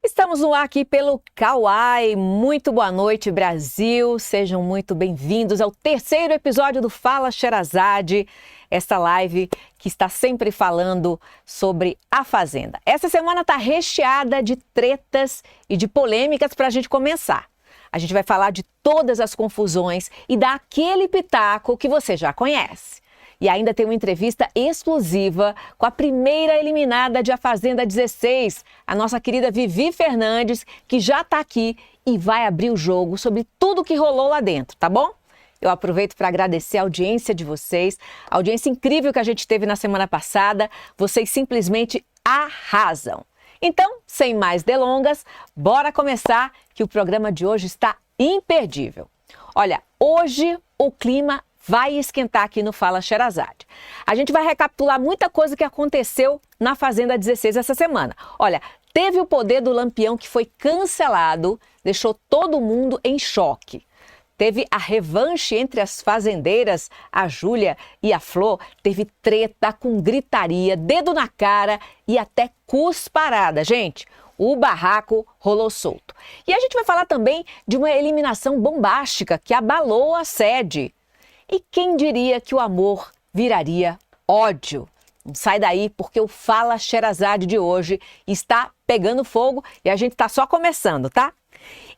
Estamos no ar aqui pelo Kawai. Muito boa noite, Brasil. Sejam muito bem-vindos ao terceiro episódio do Fala Sherazade, esta live que está sempre falando sobre a Fazenda. Essa semana está recheada de tretas e de polêmicas para a gente começar. A gente vai falar de todas as confusões e dar aquele pitaco que você já conhece. E ainda tem uma entrevista exclusiva com a primeira eliminada de A Fazenda 16, a nossa querida Vivi Fernandes, que já está aqui e vai abrir o jogo sobre tudo que rolou lá dentro, tá bom? Eu aproveito para agradecer a audiência de vocês, a audiência incrível que a gente teve na semana passada. Vocês simplesmente arrasam. Então, sem mais delongas, bora começar que o programa de hoje está imperdível. Olha, hoje o clima vai esquentar aqui no Fala Sherazade. A gente vai recapitular muita coisa que aconteceu na Fazenda 16 essa semana. Olha, teve o Poder do Lampião que foi cancelado, deixou todo mundo em choque. Teve a revanche entre as fazendeiras, a Júlia e a Flor. Teve treta com gritaria, dedo na cara e até cusparada. Gente, o barraco rolou solto. E a gente vai falar também de uma eliminação bombástica que abalou a sede. E quem diria que o amor viraria ódio? Não sai daí porque o Fala Sherazade de hoje está pegando fogo e a gente está só começando, tá?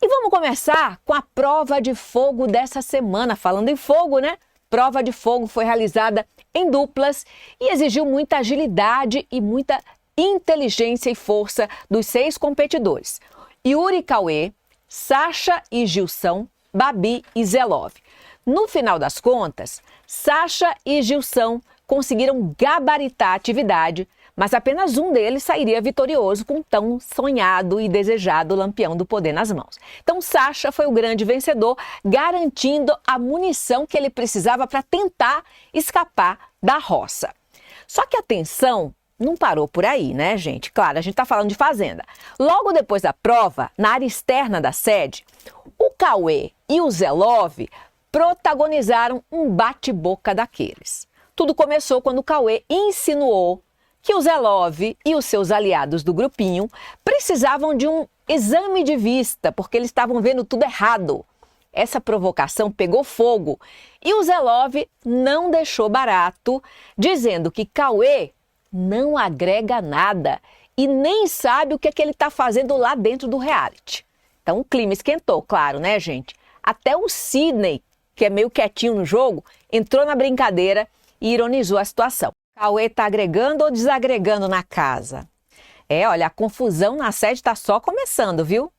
E vamos começar com a prova de fogo dessa semana. Falando em fogo, né? Prova de fogo foi realizada em duplas e exigiu muita agilidade e muita inteligência e força dos 6 competidores. Yuri e Cauê, Sasha e Gilson, Babi e Zelov. No final das contas, Sasha e Gilson conseguiram gabaritar a atividade, mas apenas um deles sairia vitorioso com tão sonhado e desejado lampião do poder nas mãos. Então, Sasha foi o grande vencedor, garantindo a munição que ele precisava para tentar escapar da roça. Só que a tensão não parou por aí, né, gente? Claro, a gente está falando de Fazenda. Logo depois da prova, na área externa da sede, o Cauê e o Zelov protagonizaram um bate-boca daqueles. Tudo começou quando o Cauê insinuou que o Zelov e os seus aliados do grupinho precisavam de um exame de vista, porque eles estavam vendo tudo errado. Essa provocação pegou fogo e o Zelov não deixou barato, dizendo que Cauê não agrega nada e nem sabe o que ele está fazendo lá dentro do reality. Então o clima esquentou, claro, né, gente? Até o Sidney, que é meio quietinho no jogo, entrou na brincadeira e ironizou a situação. Cauê tá agregando ou desagregando na casa? Olha, a confusão na sede tá só começando, viu?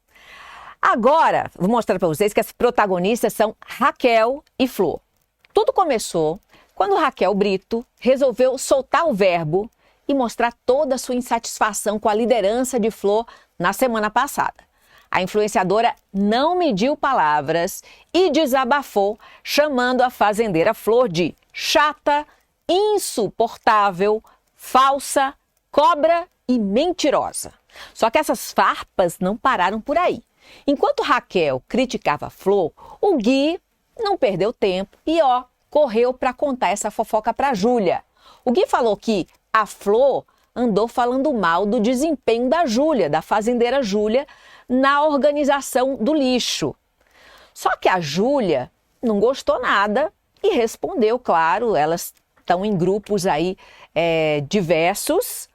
Agora, vou mostrar para vocês que as protagonistas são Raquel e Flor. Tudo começou quando Raquel Brito resolveu soltar o verbo e mostrar toda a sua insatisfação com a liderança de Flor na semana passada. A influenciadora não mediu palavras e desabafou, chamando a fazendeira Flor de chata, insuportável, falsa, cobra e mentirosa. Só que essas farpas não pararam por aí. Enquanto Raquel criticava a Flor, o Gui não perdeu tempo e correu para contar essa fofoca para a Júlia. O Gui falou que a Flor andou falando mal do desempenho da Júlia, da fazendeira Júlia, na organização do lixo. Só que a Júlia não gostou nada e respondeu, claro, elas estão em grupos aí diversos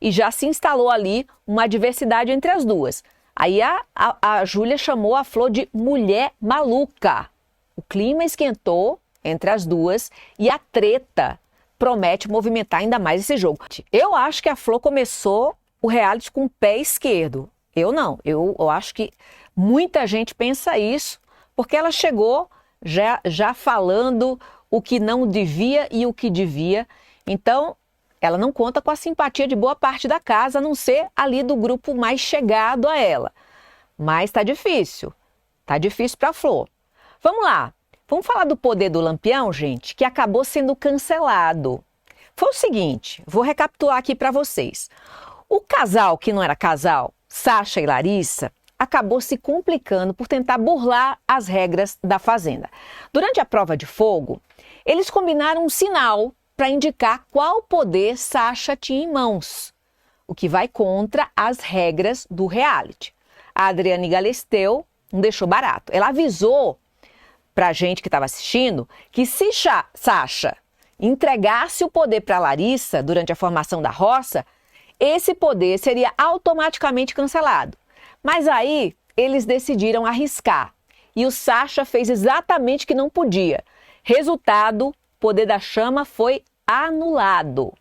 e já se instalou ali uma diversidade entre as duas. Aí a Júlia chamou a Flor de mulher maluca. O clima esquentou entre as duas e a treta promete movimentar ainda mais esse jogo. Eu acho que a Flor começou o reality com o pé esquerdo. Eu não, eu acho que muita gente pensa isso, porque ela chegou já falando o que não devia e o que devia. Então, ela não conta com a simpatia de boa parte da casa, a não ser ali do grupo mais chegado a ela. Mas tá difícil para a Flor. Vamos lá, vamos falar do Poder do Lampião, gente, que acabou sendo cancelado. Foi o seguinte, vou recapitular aqui para vocês. O casal que não era casal, Sasha e Larissa, acabou se complicando por tentar burlar as regras da Fazenda. Durante a prova de fogo, eles combinaram um sinal para indicar qual poder Sasha tinha em mãos, o que vai contra as regras do reality. a Adriane Galisteu não deixou barato. Ela avisou pra gente que estava assistindo que se Sasha entregasse o poder para Larissa durante a formação da roça, esse poder seria automaticamente cancelado. Mas aí eles decidiram arriscar e o Sasha fez exatamente o que não podia. Resultado, o poder da chama foi anulado.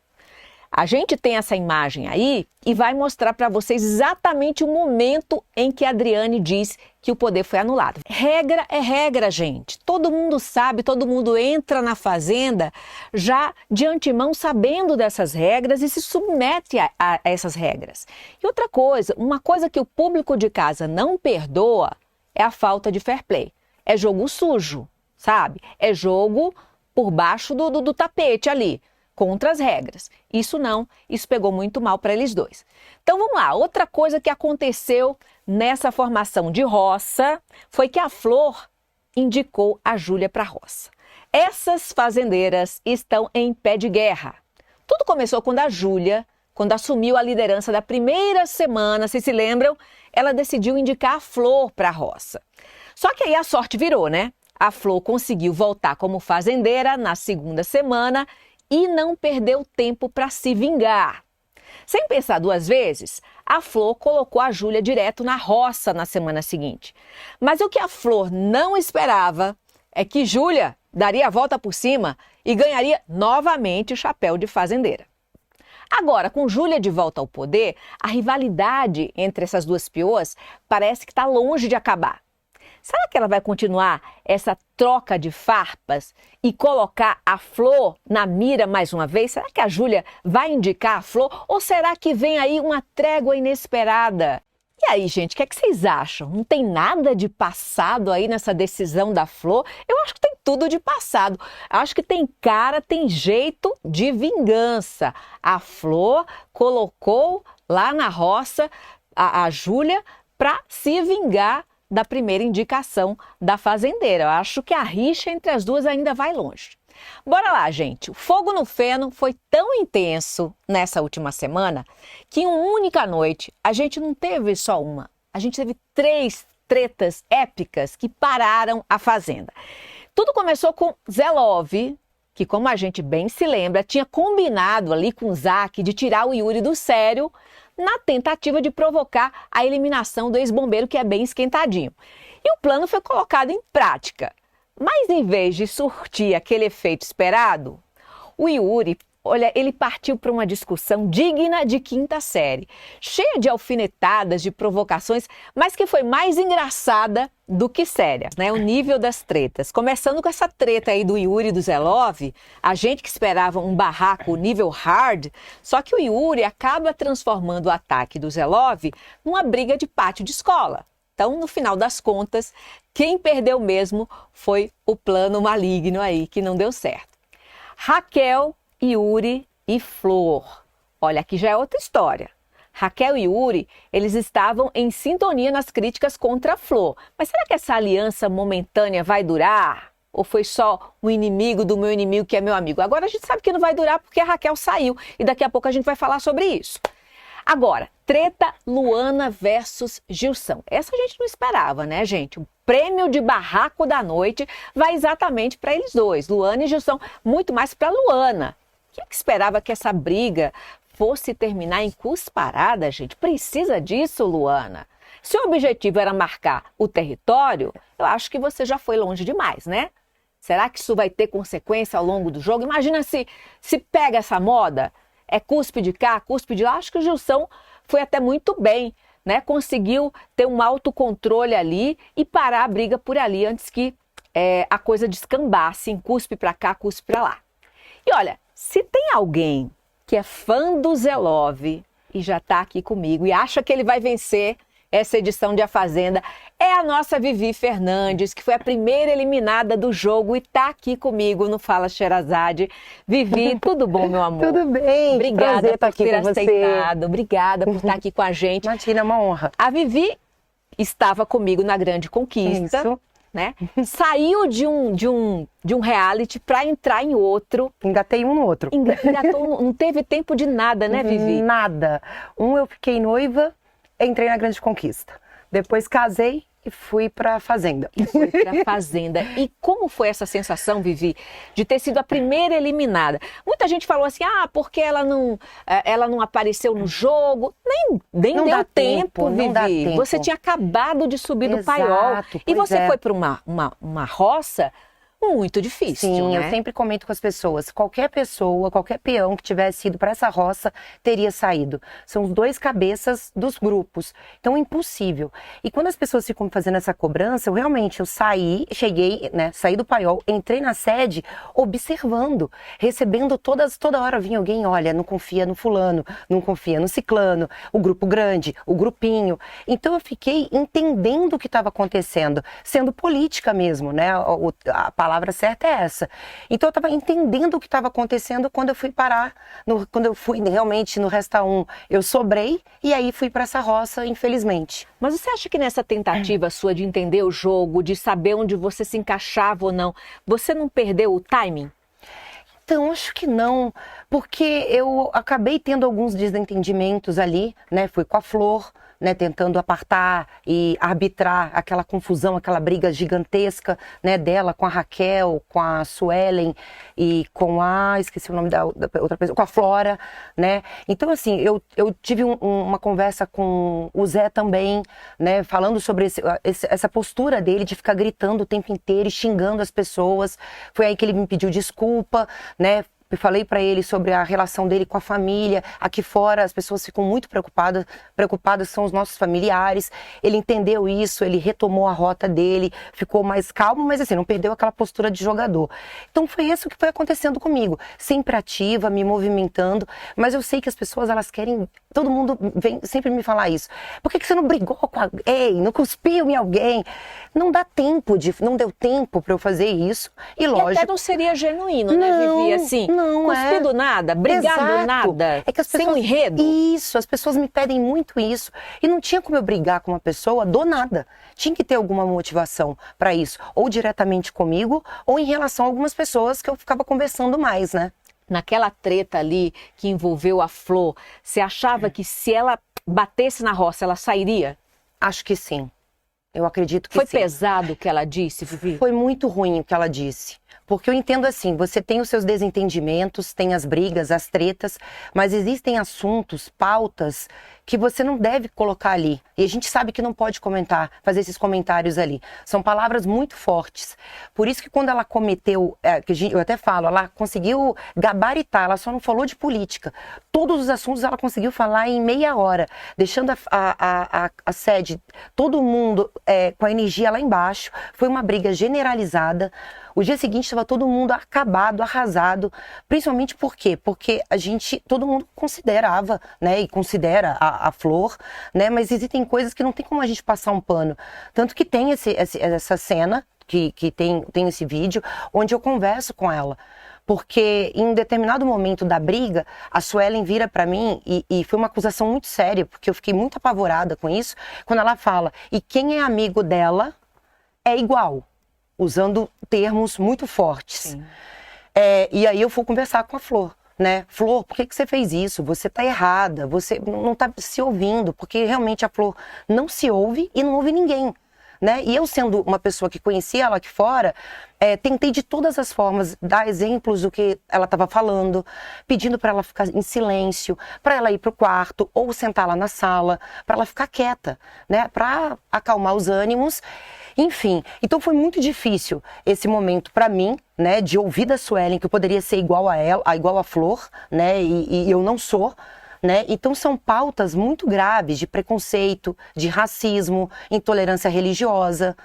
A gente tem essa imagem aí e vai mostrar para vocês exatamente o momento em que a Adriane diz que o poder foi anulado. Regra é regra, gente. Todo mundo sabe, todo mundo entra na fazenda já de antemão sabendo dessas regras e se submete a essas regras. E outra coisa, uma coisa que o público de casa não perdoa é a falta de fair play. É jogo sujo, sabe? É jogo por baixo do tapete ali, contra as regras. Isso não, isso pegou muito mal para eles dois. Então vamos lá, outra coisa que aconteceu nessa formação de roça foi que a Flor indicou a Júlia para a roça. Essas fazendeiras estão em pé de guerra. Tudo começou quando a Júlia, quando assumiu a liderança da primeira semana, vocês se lembram? Ela decidiu indicar a Flor para a roça. Só que aí a sorte virou, né? A Flor conseguiu voltar como fazendeira na segunda semana e não perdeu tempo para se vingar. Sem pensar duas vezes, a Flor colocou a Júlia direto na roça na semana seguinte. Mas o que a Flor não esperava é que Júlia daria a volta por cima e ganharia novamente o chapéu de fazendeira. Agora, com Júlia de volta ao poder, a rivalidade entre essas duas peoas parece que está longe de acabar. Será que ela vai continuar essa troca de farpas e colocar a Flor na mira mais uma vez? Será que a Júlia vai indicar a Flor? Ou será que vem aí uma trégua inesperada? E aí, gente, o que é que vocês acham? Não tem nada de passado aí nessa decisão da Flor? Eu acho que tem tudo de passado. Acho que tem cara, tem jeito de vingança. A Flor colocou lá na roça a Júlia para se vingar da primeira indicação da fazendeira. Eu acho que a rixa entre as duas ainda vai longe. Bora lá, gente. O fogo no feno foi tão intenso nessa última semana que em uma única noite a gente não teve só uma. A gente teve 3 tretas épicas que pararam a fazenda. Tudo começou com Zé Love, que, como a gente bem se lembra, tinha combinado ali com o Zac de tirar o Yuri do sério na tentativa de provocar a eliminação do ex-bombeiro, que é bem esquentadinho. E o plano foi colocado em prática. Mas em vez de surtir aquele efeito esperado, o Yuri, olha, ele partiu para uma discussão digna de quinta série, cheia de alfinetadas, de provocações, mas que foi mais engraçada do que séria, né? O nível das tretas. Começando com essa treta aí do Yuri e do Zé Love, a gente que esperava um barraco nível hard, só que o Yuri acaba transformando o ataque do Zé Love numa briga de pátio de escola. Então, no final das contas, quem perdeu mesmo foi o plano maligno aí, que não deu certo. Raquel, Yuri e Flor. Olha, aqui já é outra história. Raquel e Yuri, eles estavam em sintonia nas críticas contra a Flor. Mas será que essa aliança momentânea vai durar? Ou foi só um inimigo do meu inimigo que é meu amigo? Agora a gente sabe que não vai durar porque a Raquel saiu e daqui a pouco a gente vai falar sobre isso. Agora, treta Luana versus Gilson. Essa a gente não esperava, né, gente? O prêmio de barraco da noite vai exatamente para eles dois, Luana e Gilson, muito mais para Luana. Quem que esperava que essa briga fosse terminar em cusparada, gente? Precisa disso, Luana? Se o objetivo era marcar o território, eu acho que você já foi longe demais, né? Será que isso vai ter consequência ao longo do jogo? Imagina se pega essa moda, é cuspe de cá, cuspe de lá. Acho que o Gilson foi até muito bem, né? Conseguiu ter um autocontrole ali e parar a briga por ali antes que a coisa descambasse em cuspe para cá, cuspe para lá. E olha, se tem alguém que é fã do Zé Love e já está aqui comigo e acha que ele vai vencer essa edição de A Fazenda, é a nossa Vivi Fernandes, que foi a primeira eliminada do jogo e está aqui comigo no Fala Sherazade. Vivi, tudo bom, meu amor? Tudo bem. Obrigada por aqui ter com aceitado. Você. Obrigada por estar aqui com a gente. Imagina, é uma honra. A Vivi estava comigo na Grande Conquista. Isso. Né? Saiu de um reality para entrar em outro. Engatei um no outro. Engatou, não teve tempo de nada, né, Vivi? Nada. Eu fiquei noiva, entrei na Grande Conquista. Depois casei e fui pra fazenda. E foi pra fazenda. E como foi essa sensação, Vivi, de ter sido a primeira eliminada? Muita gente falou assim, porque ela não apareceu no jogo. Nem Não deu dá tempo, Vivi. não dá tempo. Você tinha acabado de subir do Exato, paiol. E pois você é. foi para uma roça muito difícil, Sim, né? eu sempre comento com as pessoas, qualquer pessoa, qualquer peão que tivesse ido para essa roça, teria saído. São os dois cabeças dos grupos, então é impossível. E quando as pessoas ficam fazendo essa cobrança, eu saí, cheguei, né, saí do paiol, entrei na sede, observando, recebendo toda hora vinha alguém, olha, não confia no fulano, não confia no ciclano, o grupo grande, o grupinho. Então eu fiquei entendendo o que estava acontecendo, sendo política mesmo, né, a palavra certa é essa. Então eu estava entendendo o que estava acontecendo quando eu fui parar, quando eu fui realmente no Resta 1, eu sobrei e aí fui para essa roça, infelizmente. Mas você acha que nessa tentativa sua de entender o jogo, de saber onde você se encaixava ou não, você não perdeu o timing? Então, acho que não, porque eu acabei tendo alguns desentendimentos ali, né? Fui com a Flor, né, tentando apartar e arbitrar aquela confusão, aquela briga gigantesca, né, dela com a Raquel, com a Suelen e com esqueci o nome da outra pessoa, com a Flora, né? Então, assim, eu tive uma conversa com o Zé também, né, falando sobre essa postura dele de ficar gritando o tempo inteiro e xingando as pessoas. Foi aí que ele me pediu desculpa, né? Eu falei para ele sobre a relação dele com a família. Aqui fora as pessoas ficam muito preocupadas são os nossos familiares. Ele entendeu isso, ele retomou a rota dele, ficou mais calmo, mas assim, não perdeu aquela postura de jogador. Então foi isso que foi acontecendo comigo. Sempre ativa, me movimentando, mas eu sei que as pessoas, elas querem, todo mundo vem sempre me falar isso. Por que você não brigou com alguém, não cuspiu em alguém? Não deu tempo para eu fazer isso. E lógico... E até não seria genuíno, né, Vivi? Assim, não cuspir do nada, brigar do nada, é que as pessoas, sem um enredo. Isso, as pessoas me pedem muito isso. E não tinha como eu brigar com uma pessoa do nada. Tinha que ter alguma motivação para isso. Ou diretamente comigo, ou em relação a algumas pessoas que eu ficava conversando mais, né? Naquela treta ali que envolveu a Flor, você achava que se ela batesse na roça, ela sairia? Acho que sim. Eu acredito que Foi sim. Foi pesado o que ela disse, Vivi? Foi muito ruim o que ela disse. Porque eu entendo assim, você tem os seus desentendimentos, tem as brigas, as tretas, mas existem assuntos, pautas, que você não deve colocar ali. E a gente sabe que não pode fazer esses comentários ali. São palavras muito fortes. Por isso que quando ela cometeu, eu até falo, ela conseguiu gabaritar, ela só não falou de política. Todos os assuntos ela conseguiu falar em meia hora, deixando a sede, todo mundo com a energia lá embaixo. Foi uma briga generalizada. O dia seguinte estava todo mundo acabado, arrasado, principalmente por quê? Porque todo mundo considerava, né, e considera a Flor, né, mas existem coisas que não tem como a gente passar um pano. Tanto que tem essa cena, que tem esse vídeo, onde eu converso com ela. Porque em um determinado momento da briga, a Suelen vira pra mim e foi uma acusação muito séria, porque eu fiquei muito apavorada com isso, quando ela fala, e quem é amigo dela é igual. Usando termos muito fortes. E aí eu fui conversar com a Flor, né? Flor, por que você fez isso? Você tá errada, você não tá se ouvindo, porque realmente a Flor não se ouve e não ouve ninguém, né? E eu, sendo uma pessoa que conhecia ela aqui fora, tentei de todas as formas dar exemplos do que ela estava falando, pedindo para ela ficar em silêncio, para ela ir para o quarto ou sentar lá na sala, para ela ficar quieta, né? Para acalmar os ânimos. Enfim, então foi muito difícil esse momento para mim, né, de ouvir da Suelen que eu poderia ser igual a ela, igual a Flor, né, e eu não sou, né? Então são pautas muito graves de preconceito, de racismo, intolerância religiosa,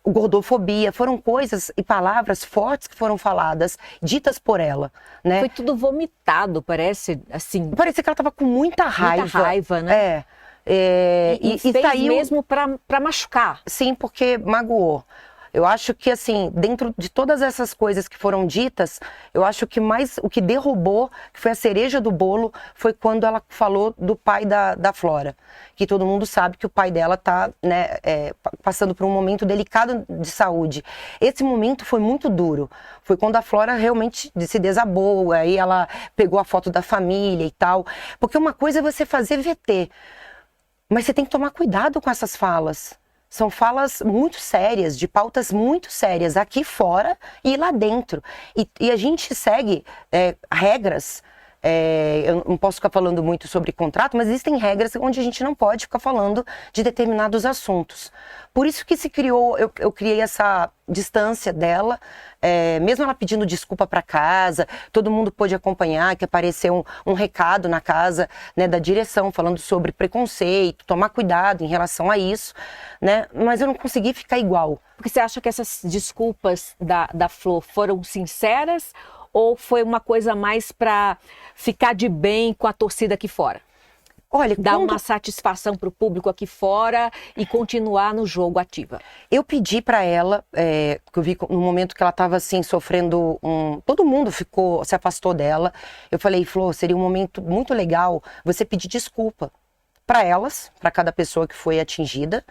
gordofobia, foram coisas e palavras fortes que foram faladas, ditas por ela, né? Foi tudo vomitado, parece, assim... Parecia que ela estava com muita raiva. Muita raiva, né? E fez saiu mesmo para machucar. Sim, porque magoou. Eu acho que, assim, dentro de todas essas coisas que foram ditas, eu acho que o que derrubou, que foi a cereja do bolo, foi quando ela falou do pai da Flora. Que todo mundo sabe que o pai dela está, né, passando por um momento delicado de saúde. Esse momento foi muito duro. Foi quando a Flora realmente se desabou, aí ela pegou a foto da família e tal. Porque uma coisa é você fazer VT. Mas você tem que tomar cuidado com essas falas. São falas muito sérias, de pautas muito sérias, aqui fora e lá dentro. E a gente segue regras. Eu não posso ficar falando muito sobre contrato, mas existem regras onde a gente não pode ficar falando de determinados assuntos. Por isso que se criou, eu criei essa distância dela, mesmo ela pedindo desculpa para casa, todo mundo pôde acompanhar, que apareceu um recado na casa, né, da direção, falando sobre preconceito, tomar cuidado em relação a isso, né, mas eu não consegui ficar igual. Porque você acha que essas desculpas da Flor foram sinceras ou foi uma coisa mais para ficar de bem com a torcida aqui fora? Olha, dar uma satisfação para o público aqui fora e continuar no jogo ativa. Eu pedi para ela, que eu vi no momento que ela estava assim sofrendo todo mundo se afastou dela. Eu falei, Flor, seria um momento muito legal você pedir desculpa para elas, para cada pessoa que foi atingida,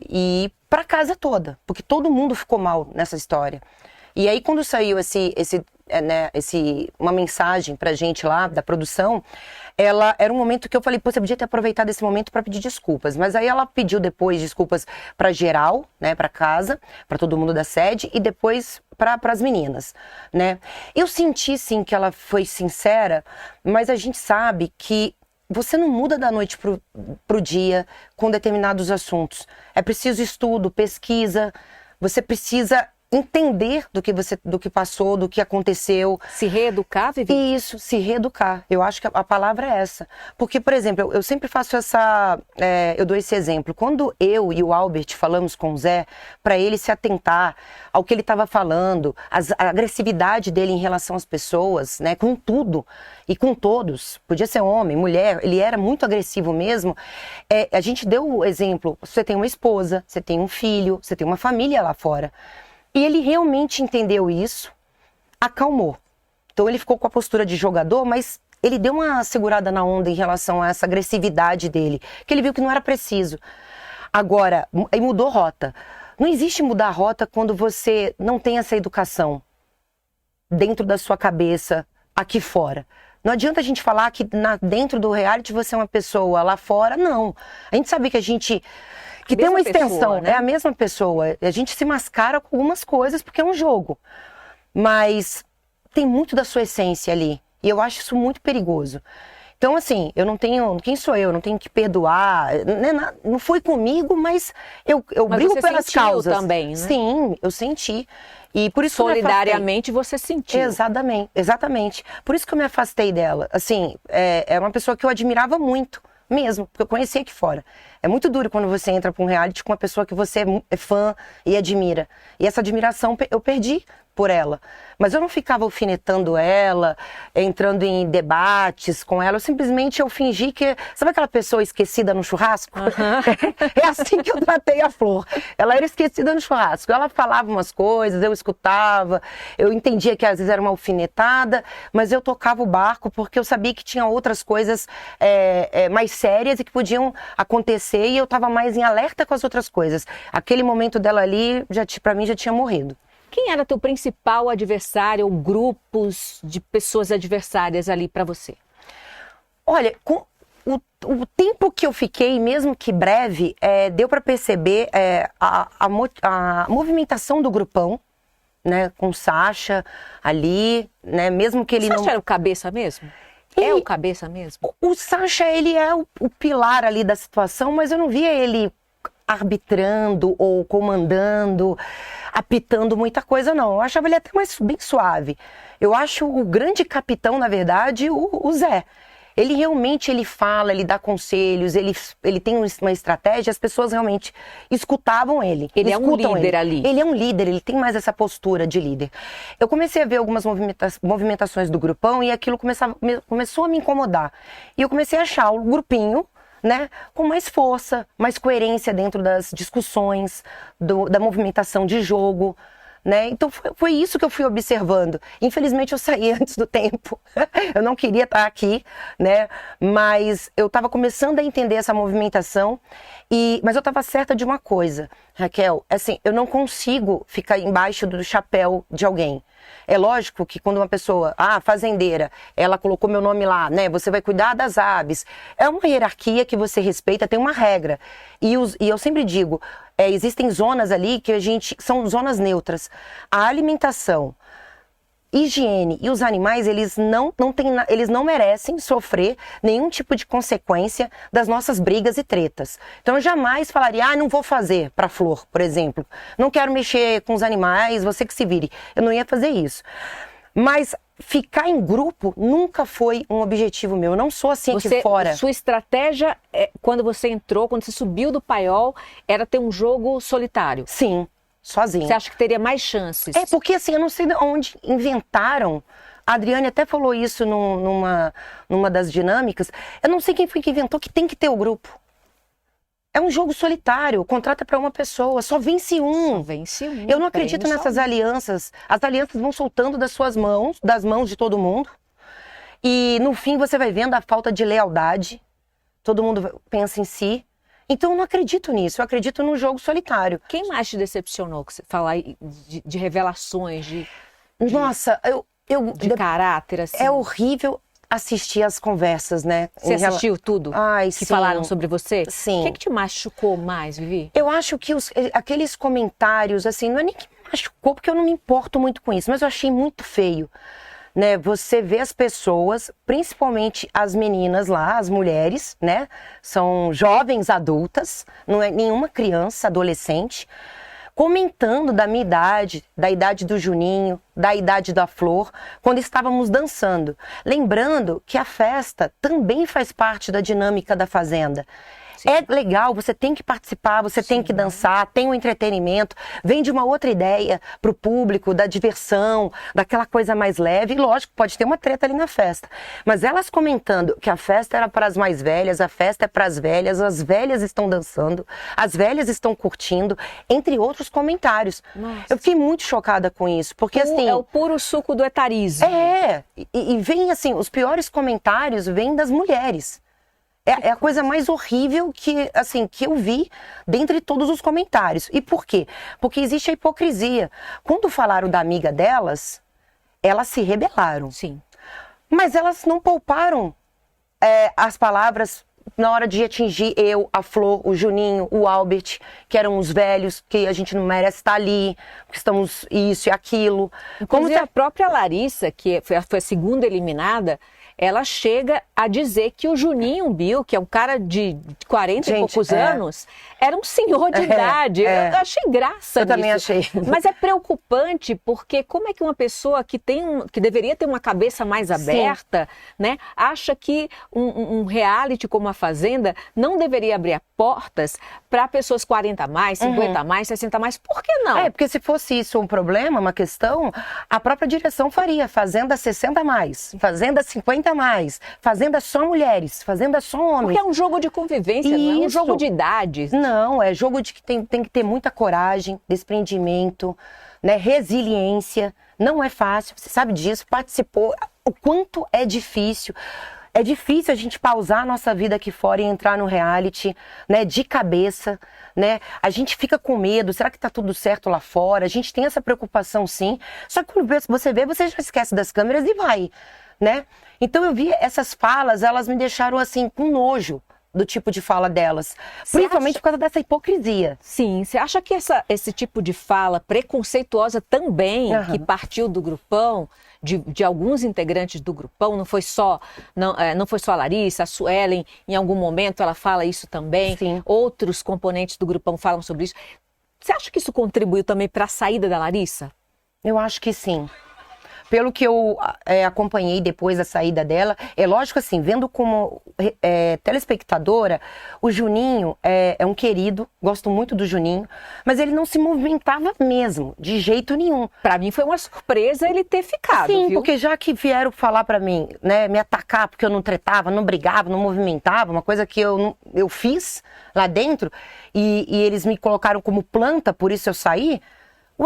e para a casa toda, porque todo mundo ficou mal nessa história. E aí quando saiu uma mensagem pra gente lá da produção, era um momento que eu falei, pô, você podia ter aproveitado esse momento para pedir desculpas. Mas aí ela pediu depois desculpas para geral, né, para casa, para todo mundo da sede e depois para as meninas, né? Eu senti sim que ela foi sincera, mas a gente sabe que você não muda da noite pro dia com determinados assuntos. É preciso estudo, pesquisa, você precisa entender do que passou, do que aconteceu. Se reeducar, Vivi? Isso, se reeducar. Eu acho que a palavra é essa. Porque, por exemplo, eu sempre faço eu dou esse exemplo. Quando eu e o Albert falamos com o Zé, para ele se atentar ao que ele estava falando, a agressividade dele em relação às pessoas, né, com tudo e com todos, podia ser homem, mulher, ele era muito agressivo mesmo. A gente deu o exemplo, você tem uma esposa, você tem um filho, você tem uma família lá fora. E ele realmente entendeu isso, acalmou. Então ele ficou com a postura de jogador, mas ele deu uma segurada na onda em relação a essa agressividade dele, que ele viu que não era preciso. Agora, aí mudou rota. Não existe mudar rota quando você não tem essa educação dentro da sua cabeça, aqui fora. Não adianta a gente falar que dentro do reality você é uma pessoa, lá fora, não. A gente sabe que que tem uma extensão, pessoa, né? É a mesma pessoa. A gente se mascara com algumas coisas porque é um jogo. Mas tem muito da sua essência ali. E eu acho isso muito perigoso. Então, assim, eu não tenho... Quem sou eu? Eu não tenho que perdoar. Não foi comigo, mas eu brigo pelas causas. Também, né? Sim, eu senti. E por isso solidariamente você sentiu. Exatamente. Por isso que eu me afastei dela. Assim, é uma pessoa que eu admirava muito. Mesmo, porque eu conheci aqui fora. É muito duro quando você entra para um reality com uma pessoa que você é fã e admira. E essa admiração eu perdi por ela. Mas eu não ficava alfinetando ela, entrando em debates com ela. Eu fingi que... Sabe aquela pessoa esquecida no churrasco? Uhum. É assim que eu tratei a Flor. Ela era esquecida no churrasco. Ela falava umas coisas, eu escutava. Eu entendia que às vezes era uma alfinetada, mas eu tocava o barco porque eu sabia que tinha outras coisas mais sérias e que podiam acontecer e eu estava mais em alerta com as outras coisas. Aquele momento dela ali, para mim, já tinha morrido. Quem era teu principal adversário ou grupos de pessoas adversárias ali para você? Olha, com o tempo que eu fiquei, mesmo que breve, deu para perceber a movimentação do grupão, né, com o Sacha ali, né, mesmo que ele não... Sacha era o cabeça mesmo? É o cabeça mesmo? O Sacha, ele é o pilar ali da situação, mas eu não via ele arbitrando ou comandando, apitando muita coisa, não. Eu achava ele até bem suave. Eu acho o grande capitão, na verdade, o Zé. Ele realmente, ele fala, ele dá conselhos, ele tem uma estratégia, as pessoas realmente escutavam ele. Ele é um líder ali. Ele é um líder, ele tem mais essa postura de líder. Eu comecei a ver algumas movimentações do grupão e aquilo começou a me incomodar. E eu comecei a achar o grupinho, né, com mais força, mais coerência dentro das discussões, da movimentação de jogo, né? Então foi isso que eu fui observando. Infelizmente eu saí antes do tempo, eu não queria estar aqui, né? Mas eu estava começando a entender essa movimentação, mas eu estava certa de uma coisa, Raquel, assim, eu não consigo ficar embaixo do chapéu de alguém. É lógico que quando uma pessoa, fazendeira, ela colocou meu nome lá, né? Você vai cuidar das aves. É uma hierarquia que você respeita, tem uma regra. E eu sempre digo, existem zonas ali que são zonas neutras. A alimentação, higiene e os animais, eles não merecem sofrer nenhum tipo de consequência das nossas brigas e tretas. Então eu jamais falaria, não vou fazer para Flor, por exemplo. Não quero mexer com os animais, você que se vire. Eu não ia fazer isso. Mas ficar em grupo nunca foi um objetivo meu. Eu não sou assim aqui fora. Sua estratégia, quando você entrou, quando você subiu do paiol, era ter um jogo solitário? Sim. Sozinho. Você acha que teria mais chances? Porque assim, eu não sei de onde inventaram. A Adriane até falou isso numa das dinâmicas. Eu não sei quem foi que inventou que tem que ter o grupo. É um jogo solitário, contrata para uma pessoa, só vence um. Só vence um. Eu não acredito nessas alianças. As alianças vão soltando das suas mãos, das mãos de todo mundo. E no fim você vai vendo a falta de lealdade. Todo mundo pensa em si. Então eu não acredito nisso, eu acredito no jogo solitário. Quem mais te decepcionou? Que você falar de revelações, Nossa, de caráter, assim? É horrível assistir as conversas, né? Você assistiu tudo? Ai, que sim. falaram sobre você? Sim. O que te machucou mais, Vivi? Eu acho que aqueles comentários, assim, não é nem que me machucou, porque eu não me importo muito com isso, mas eu achei muito feio. Né, você vê as pessoas, principalmente as meninas lá, as mulheres, né? São jovens adultas, não é nenhuma criança, adolescente, comentando da minha idade, da idade do Juninho, da idade da Flor, quando estávamos dançando. Lembrando que a festa também faz parte da dinâmica da fazenda. Sim. É legal, você tem que participar, você tem que dançar, tem o entretenimento, vem de uma outra ideia pro público, da diversão, daquela coisa mais leve. E lógico, pode ter uma treta ali na festa. Mas elas comentando que a festa era para as mais velhas, a festa é para as velhas estão dançando, as velhas estão curtindo, entre outros comentários. Nossa. Eu fiquei muito chocada com isso, porque assim... É o puro suco do etarismo. E vem assim, os piores comentários vêm das mulheres. É a coisa mais horrível que eu vi dentre todos os comentários. E por quê? Porque existe a hipocrisia. Quando falaram da amiga delas, elas se rebelaram. Sim. Mas elas não pouparam as palavras na hora de atingir eu, a Flor, o Juninho, o Albert, que eram os velhos, que a gente não merece estar ali, que estamos isso e aquilo. Como a própria Larissa, que foi a segunda eliminada, ela chega a dizer que o Juninho Bill, que é um cara de 40 e poucos anos, era um senhor de idade. Eu achei graça nisso. Eu também achei. Mas é preocupante porque como é que uma pessoa que deveria ter uma cabeça mais aberta, né, acha que um reality como a Fazenda não deveria abrir portas para pessoas 40 a mais, 50 a mais, 60 a mais. Por que não? Porque se fosse isso um problema, uma questão, a própria direção faria Fazenda 60 a mais, Fazenda 50 a mais, Fazenda só mulheres, Fazenda só homens. Porque é um jogo de convivência, não é um jogo de idades. Não, é jogo de que tem que ter muita coragem, desprendimento, né, resiliência. Não é fácil, você sabe disso, participou. O quanto é difícil. É difícil a gente pausar a nossa vida aqui fora e entrar no reality, né, de cabeça, né? A gente fica com medo, será que tá tudo certo lá fora? A gente tem essa preocupação sim, só que quando você vê, você já esquece das câmeras e vai, né? Então eu vi essas falas, elas me deixaram assim com nojo do tipo de fala delas, principalmente por causa dessa hipocrisia. Sim, você acha que esse tipo de fala preconceituosa também, que partiu do grupão, de alguns integrantes do grupão, não foi só a Larissa, a Suelen, em algum momento ela fala isso também, sim. Outros componentes do grupão falam sobre isso. Você acha que isso contribuiu também para a saída da Larissa? Eu acho que sim. Pelo que eu acompanhei depois da saída dela, é lógico assim, vendo como telespectadora, o Juninho é um querido, gosto muito do Juninho, mas ele não se movimentava mesmo, de jeito nenhum. Pra mim foi uma surpresa ele ter ficado, sim, viu? Porque já que vieram falar pra mim, né, me atacar porque eu não tretava, não brigava, não movimentava, uma coisa que eu fiz lá dentro, e eles me colocaram como planta, por isso eu saí.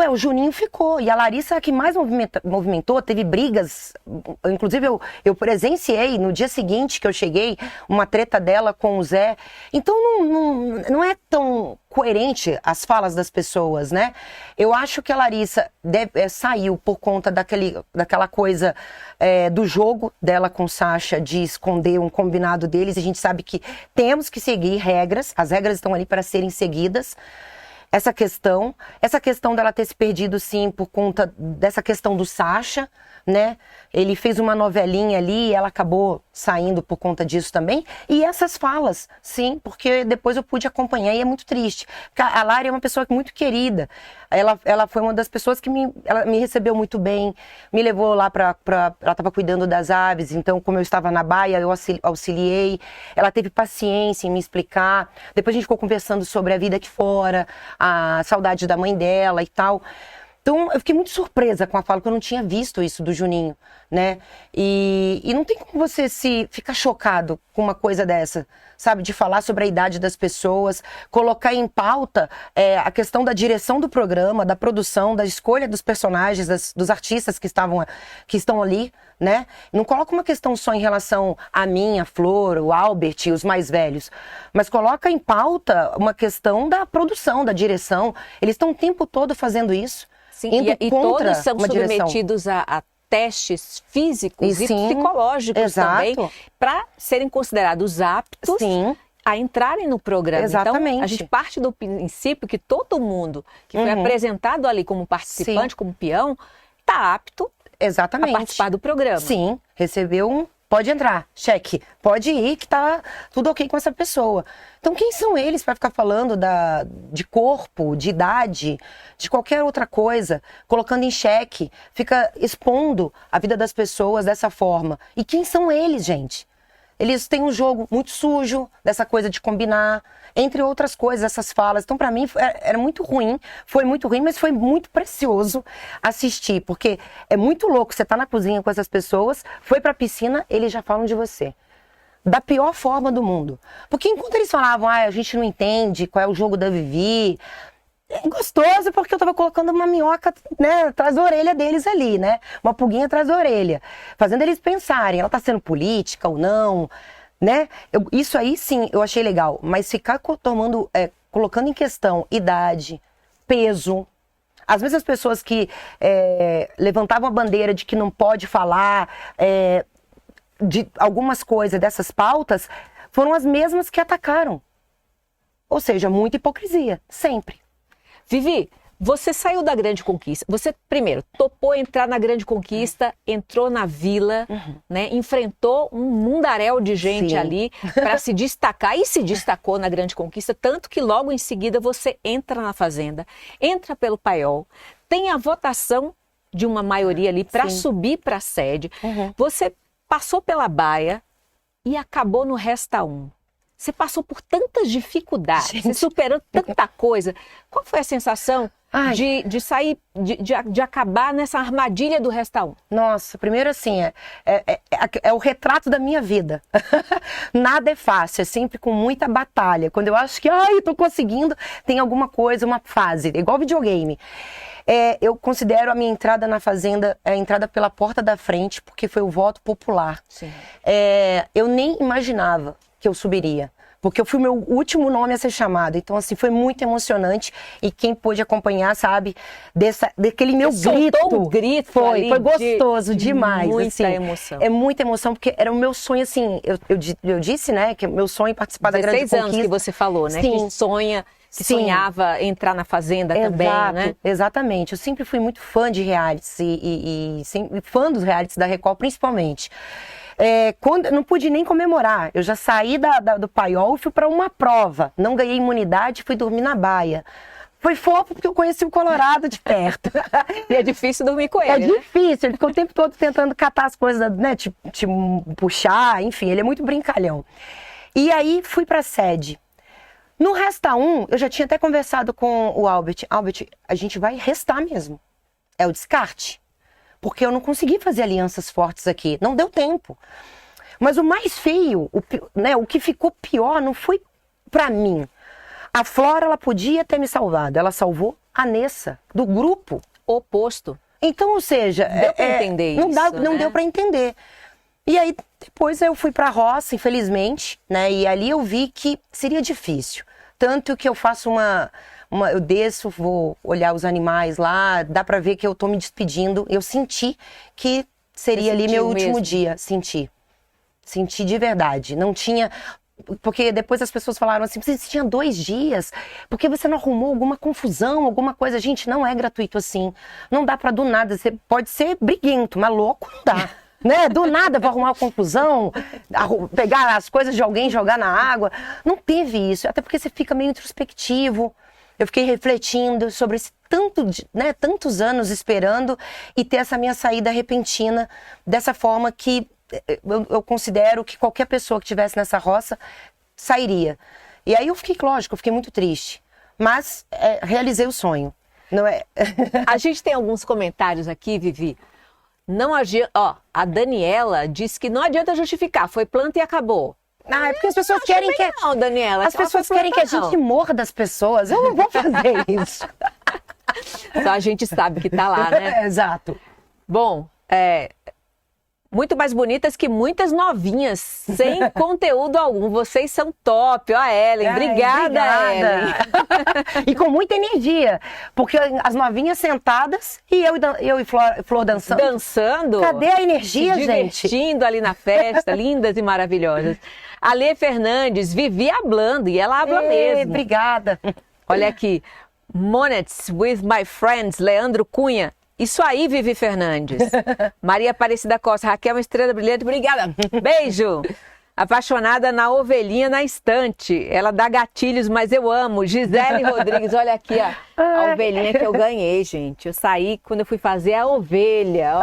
O Juninho ficou, e a Larissa é a que mais movimentou, teve brigas, inclusive eu presenciei no dia seguinte que eu cheguei, uma treta dela com o Zé, então não é tão coerente as falas das pessoas, né? Eu acho que a Larissa saiu por conta daquela coisa do jogo dela com o Sasha, de esconder um combinado deles. A gente sabe que temos que seguir regras, as regras estão ali para serem seguidas. Essa questão dela ter se perdido, sim, por conta dessa questão do Sasha, né? Ele fez uma novelinha ali e ela acabou saindo por conta disso também. E essas falas, sim, porque depois eu pude acompanhar e é muito triste. A Lari é uma pessoa muito querida. Ela foi uma das pessoas que ela me recebeu muito bem, me levou lá ela estava cuidando das aves, então como eu estava na baia, eu auxiliei. Ela teve paciência em me explicar. Depois a gente ficou conversando sobre a vida aqui fora, a saudade da mãe dela e tal. Então, eu fiquei muito surpresa com a fala, porque eu não tinha visto isso do Juninho, né? E não tem como você ficar chocado com uma coisa dessa, sabe? De falar sobre a idade das pessoas, colocar em pauta a questão da direção do programa, da produção, da escolha dos personagens, dos artistas que estão ali, né? Não coloca uma questão só em relação a mim, a Flor, o Albert e os mais velhos, mas coloca em pauta uma questão da produção, da direção. Eles estão o tempo todo fazendo isso. Sim, e todos são submetidos a testes físicos e psicológicos também, para serem considerados aptos a entrarem no programa. Exatamente. Então, a gente parte do princípio que todo mundo que foi apresentado ali como participante, como peão, está apto a participar do programa. Sim, recebeu pode entrar, cheque, pode ir que tá tudo ok com essa pessoa. Então quem são eles para ficar falando de corpo, de idade, de qualquer outra coisa, colocando em xeque, fica expondo a vida das pessoas dessa forma. E quem são eles, gente? Eles têm um jogo muito sujo, dessa coisa de combinar, entre outras coisas, essas falas. Então, para mim, era muito ruim, foi muito ruim, mas foi muito precioso assistir, porque é muito louco, você tá na cozinha com essas pessoas, foi pra piscina, eles já falam de você. Da pior forma do mundo. Porque enquanto eles falavam, a gente não entende qual é o jogo da Vivi, é gostoso porque eu tava colocando uma minhoca, né, atrás da orelha deles ali, né? Uma pulguinha atrás da orelha. Fazendo eles pensarem, ela tá sendo política ou não, né? Isso aí sim, eu achei legal. Mas ficar colocando em questão idade, peso. As mesmas pessoas que levantavam a bandeira de que não pode falar de algumas coisas dessas pautas, foram as mesmas que atacaram. Ou seja, muita hipocrisia, sempre. Vivi, você saiu da Grande Conquista, você primeiro topou entrar na Grande Conquista, entrou na Vila, né, enfrentou um mundaréu de gente ali para se destacar e se destacou na Grande Conquista, tanto que logo em seguida você entra na Fazenda, entra pelo Paiol, tem a votação de uma maioria ali para subir para a sede, você passou pela baia e acabou no Resta 1. Você passou por tantas dificuldades, você superou tanta coisa. Qual foi a sensação de sair, de acabar nessa armadilha do Resta 1? Nossa, primeiro assim, é o retrato da minha vida. Nada é fácil, é sempre com muita batalha. Quando eu acho que, tô conseguindo, tem alguma coisa, uma fase, igual videogame. Eu considero a minha entrada na Fazenda a entrada pela porta da frente, porque foi o voto popular. Eu nem imaginava que eu subiria, porque eu fui o meu último nome a ser chamado. Então, assim, foi muito emocionante. E quem pôde acompanhar, sabe, daquele meu grito. Soltou um grito foi gostoso demais. Muita emoção. É muita emoção, porque era o meu sonho, assim, eu disse, né, que o meu sonho é participar da Grande Conquista. 16 anos que você falou, né, que sonhava entrar na Fazenda também, né? Exatamente. Eu sempre fui muito fã de realities e sempre fã dos realities da Record, principalmente. Quando não pude nem comemorar, eu já saí do Paiol e fui para uma prova, não ganhei imunidade, fui dormir na baia. Foi fofo porque eu conheci o Colorado de perto. E é difícil dormir com ele, É difícil, ele ficou o tempo todo tentando catar as coisas, né, te puxar, enfim, ele é muito brincalhão. E aí fui para a sede. No Resta 1, eu já tinha até conversado com o Albert. Albert, a gente vai restar mesmo. É o descarte. Porque eu não consegui fazer alianças fortes aqui. Não deu tempo. Mas o mais feio, o que ficou pior não foi pra mim. A Flora, ela podia ter me salvado. Ela salvou a Nessa, do grupo. Oposto. Então, ou seja... Deu pra entender isso, não deu pra entender. E aí, depois eu fui pra roça, infelizmente, né? E ali eu vi que seria difícil. Tanto que eu faço eu desço, vou olhar os animais lá, dá pra ver que eu tô me despedindo. Eu senti que seria ali meu último dia. Senti de verdade. Não tinha... Porque depois as pessoas falaram assim, você tinha 2 dias, porque você não arrumou alguma confusão, alguma coisa? Gente, não é gratuito assim. Não dá pra do nada, você pode ser briguento, mas louco não dá. Né? Do nada vou arrumar uma confusão, pegar as coisas de alguém, jogar na água. Não teve isso, até porque você fica meio introspectivo. Eu fiquei refletindo sobre esse tantos anos esperando e ter essa minha saída repentina dessa forma que eu considero que qualquer pessoa que estivesse nessa roça sairia. E aí eu fiquei muito triste. Mas realizei o sonho. Não é? A gente tem alguns comentários aqui, Vivi. Não adianta, a Daniela disse que não adianta justificar, foi planta e acabou. É porque as pessoas querem que... Não, Daniela. As pessoas querem que a gente morra das pessoas. Eu não vou fazer isso. Só a gente sabe que tá lá, né? Exato. Bom, muito mais bonitas que muitas novinhas, sem conteúdo algum. Vocês são top, ó, Ellen. Obrigada, Ellen. E com muita energia. Porque as novinhas sentadas e eu e Flor dançando. Dançando? Cadê a energia, gente? Divertindo ali na festa, lindas e maravilhosas. Alê Fernandes, Vivi hablando, e ela habla mesmo. Obrigada. Olha aqui. Monets with my friends, Leandro Cunha. Isso aí, Vivi Fernandes. Maria Aparecida Costa, Raquel, uma estrela brilhante, obrigada. Beijo. Apaixonada na ovelhinha na estante. Ela dá gatilhos, mas eu amo. Gisele Rodrigues, olha aqui, ó. A ovelhinha que eu ganhei, gente. Eu saí quando eu fui fazer a ovelha.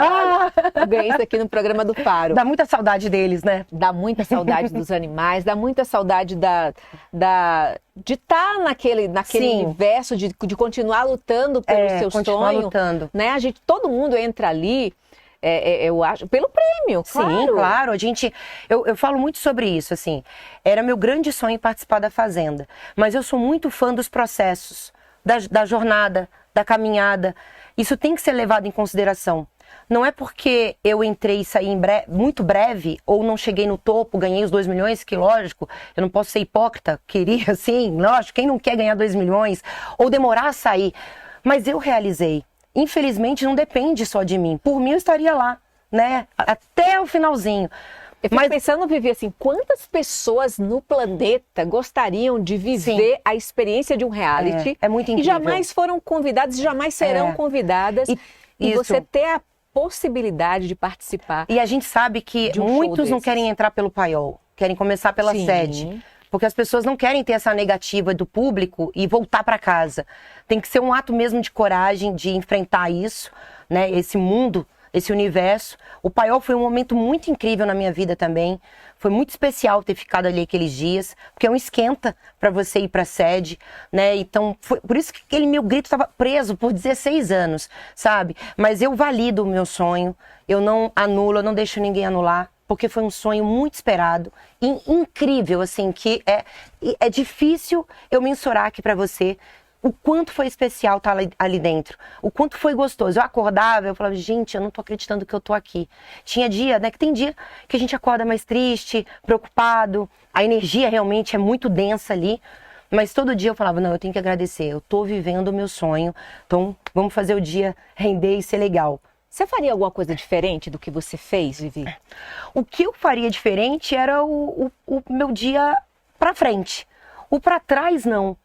Eu ganhei isso aqui no programa do Faro. Dá muita saudade deles, né? Dá muita saudade dos animais, dá muita saudade de estar naquele universo, de continuar lutando pelo seu sonho. Lutando. Né? Todo mundo entra ali. Eu acho, pelo prêmio, claro. Sim, claro. Eu falo muito sobre isso, assim. Era meu grande sonho participar da Fazenda. Mas eu sou muito fã dos processos, da jornada, da caminhada. Isso tem que ser levado em consideração. Não é porque eu entrei e saí muito breve, ou não cheguei no topo, ganhei os 2 milhões, que lógico, eu não posso ser hipócrita, queria sim, lógico, quem não quer ganhar 2 milhões, ou demorar a sair. Mas eu realizei. Infelizmente não depende só de mim. Por mim eu estaria lá, né? Até o finalzinho. Eu fico pensando, Vivi, assim, quantas pessoas no planeta gostariam de viver a experiência de um reality? É muito incrível. E jamais foram convidadas e jamais serão convidadas. E você ter a possibilidade de participar. E a gente sabe que muitos não querem entrar pelo paiol, querem começar pela sede. Porque as pessoas não querem ter essa negativa do público e voltar para casa. Tem que ser um ato mesmo de coragem, de enfrentar isso, né? Esse mundo, esse universo. O paiol foi um momento muito incrível na minha vida também. Foi muito especial ter ficado ali aqueles dias, porque é um esquenta para você ir para a sede, né? Então, por isso que aquele meu grito estava preso por 16 anos, sabe? Mas eu valido o meu sonho, eu não anulo, eu não deixo ninguém anular. Porque foi um sonho muito esperado e incrível, assim, que é difícil eu mensurar aqui pra você o quanto foi especial estar ali dentro, o quanto foi gostoso. Eu acordava, eu falava, gente, eu não tô acreditando que eu tô aqui. Tinha dia, né, que tem dia que a gente acorda mais triste, preocupado, a energia realmente é muito densa ali, mas todo dia eu falava, não, eu tenho que agradecer, eu tô vivendo o meu sonho, então vamos fazer o dia render e ser legal. Você faria alguma coisa diferente do que você fez, Vivi? O que eu faria diferente era o meu dia pra frente. O pra trás, não.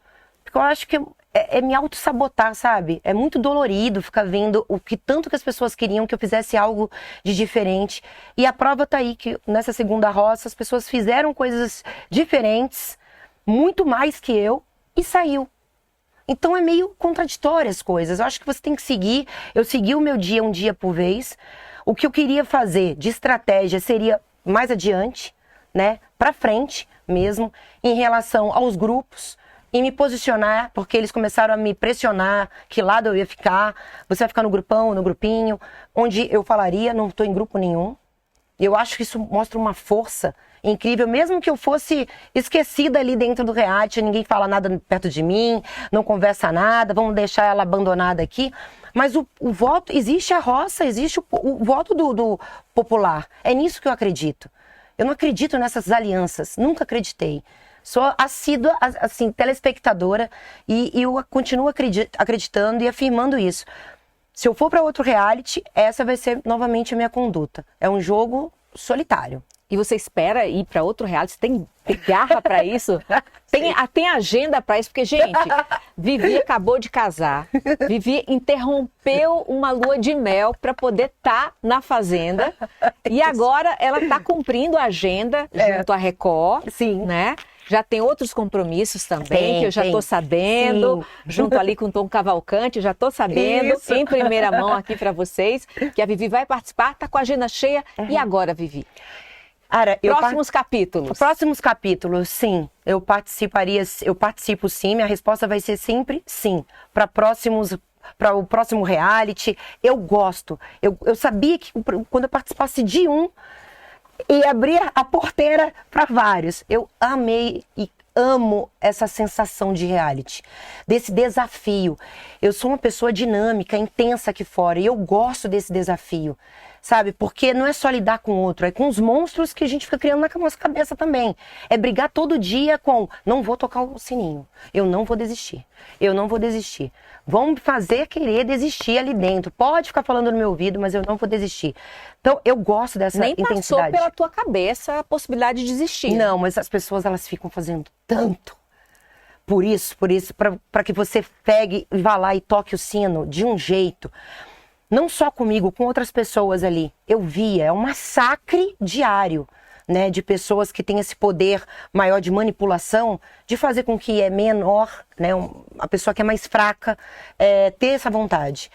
Porque eu acho que é me auto-sabotar, sabe? É muito dolorido ficar vendo o que tanto que as pessoas queriam que eu fizesse algo de diferente. E a prova tá aí, que nessa segunda roça as pessoas fizeram coisas diferentes, muito mais que eu, e saiu. Então é meio contraditório as coisas. Eu acho que você tem que seguir. Eu segui o meu dia um dia por vez. O que eu queria fazer de estratégia seria mais adiante, né? Pra frente mesmo, em relação aos grupos. E me posicionar, porque eles começaram a me pressionar, que lado eu ia ficar. Você vai ficar no grupão, no grupinho, onde eu falaria, não estou em grupo nenhum. Eu acho que isso mostra uma força incrível, mesmo que eu fosse esquecida ali dentro do reality, ninguém fala nada perto de mim, não conversa nada, vamos deixar ela abandonada aqui. Mas o voto, existe a roça, existe o voto do popular. É nisso que eu acredito. Eu não acredito nessas alianças, nunca acreditei. Sou assídua, assim, telespectadora e eu continuo acreditando e afirmando isso. Se eu for para outro reality, essa vai ser novamente a minha conduta. É um jogo solitário. E você espera ir para outro reality? Você tem garra para isso? Tem agenda para isso? Porque, gente, Vivi acabou de casar. Vivi interrompeu uma lua de mel para poder estar na Fazenda. E agora ela está cumprindo a agenda junto à Record. Sim. Né? Já tem outros compromissos também, que eu já estou sabendo, junto ali com o Tom Cavalcante, já estou sabendo, em primeira mão aqui para vocês, que a Vivi vai participar, está com a agenda cheia. E agora, Vivi? Cara, capítulos. Próximos capítulos, sim. Eu participo sim, minha resposta vai ser sempre sim. Para o próximo reality, eu gosto. Eu sabia que quando eu participasse de um, ia abrir a porteira para vários. Eu amei e amo essa sensação de reality, desse desafio. Eu sou uma pessoa dinâmica, intensa aqui fora, e eu gosto desse desafio. Sabe? Porque não é só lidar com o outro, é com os monstros que a gente fica criando na nossa cabeça também. É brigar todo dia com, não vou tocar o sininho, eu não vou desistir, eu não vou desistir. Vão me fazer querer desistir ali dentro. Pode ficar falando no meu ouvido, mas eu não vou desistir. Então, eu gosto dessa intensidade. Nem passou pela tua cabeça a possibilidade de desistir. Não, mas as pessoas, elas ficam fazendo tanto. Por isso, para que você pegue e vá lá e toque o sino de um jeito. Não só comigo, com outras pessoas ali. Eu via, é um massacre diário, né? De pessoas que têm esse poder maior de manipulação, de fazer com que é menor, né? A pessoa que é mais fraca, ter essa vontade.